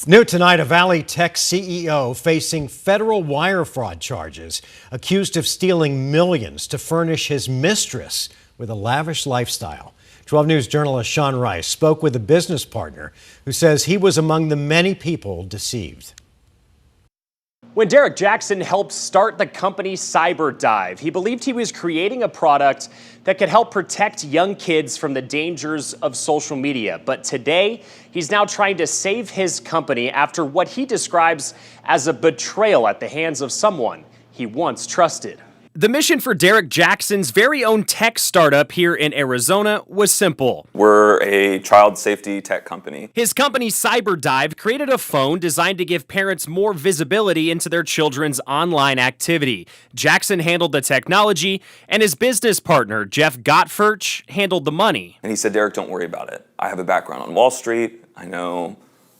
New tonight, a Valley Tech CEO facing federal wire fraud charges, accused of stealing millions to furnish his mistress with a lavish lifestyle. 12 News journalist Sean Rice spoke with a business partner who says he was among the many people deceived. When Derek Jackson helped start the company CyberDive, he believed he was creating a product that could help protect young kids from the dangers of social media. But today, he's now trying to save his company after what he describes as a betrayal at the hands of someone he once trusted. The mission for Derek Jackson's very own tech startup here in Arizona was simple. We're a child safety tech company. His company CyberDive created a phone designed to give parents more visibility into their children's online activity. Jackson handled the technology, and his business partner, Jeff Gottfurch, handled the money. And he said, Derek, don't worry about it. I have a background on Wall Street. I know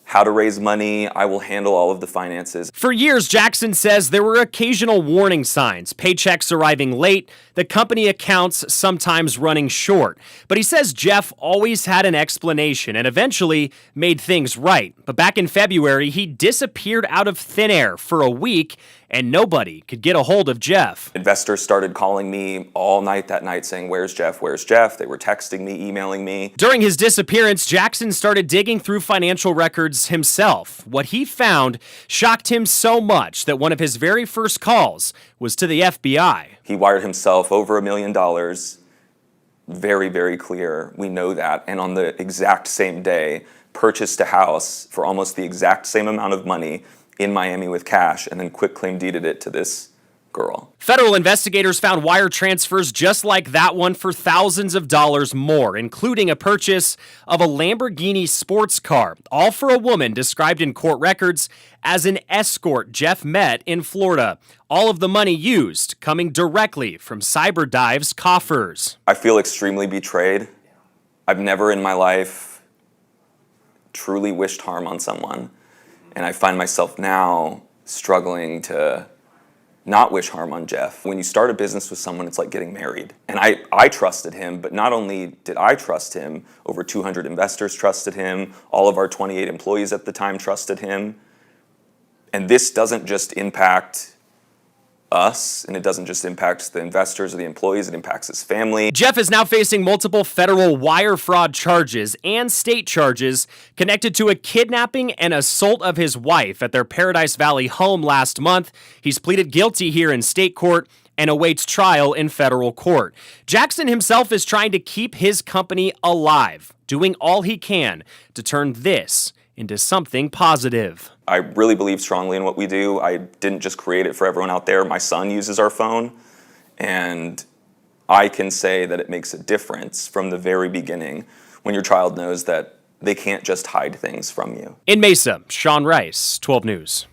how to raise money. I will handle all of the finances. For years, Jackson says there were occasional warning signs, paychecks arriving late, the company accounts sometimes running short. But he says Jeff always had an explanation and eventually made things right. But back in February, he disappeared out of thin air for a week and nobody could get a hold of Jeff. Investors started calling me all night that night saying, where's Jeff, where's Jeff? They were texting me, emailing me. During his disappearance, Jackson started digging through financial records himself. What he found shocked him so much that one of his very first calls was to the FBI. He wired himself over $1 million. Very, very clear. We know that. And on the exact same day, purchased a house for almost the exact same amount of money in Miami with cash, and then quitclaim deeded it to this girl. Federal investigators found wire transfers just like that one for thousands of dollars more, including a purchase of a Lamborghini sports car, all for a woman described in court records as an escort Jeff met in Florida. All of the money used coming directly from CyberDive's coffers. I feel extremely betrayed. I've never in my life truly wished harm on someone. And I find myself now struggling to not wish harm on Jeff. When you start a business with someone, it's like getting married. And I trusted him, but not only did I trust him, over 200 investors trusted him, all of our 28 employees at the time trusted him. And this doesn't just impact us, and it doesn't just impact the investors or the employees, it impacts his family. Jeff is now facing multiple federal wire fraud charges and state charges connected to a kidnapping and assault of his wife at their Paradise Valley home last month. He's pleaded guilty here in state court and awaits trial in federal court. Jackson himself is trying to keep his company alive, doing all he can to turn this into something positive. I really believe strongly in what we do. I didn't just create it for everyone out there. My son uses our phone, and I can say that it makes a difference from the very beginning when your child knows that they can't just hide things from you. In Mesa, Sean Rice, 12 News.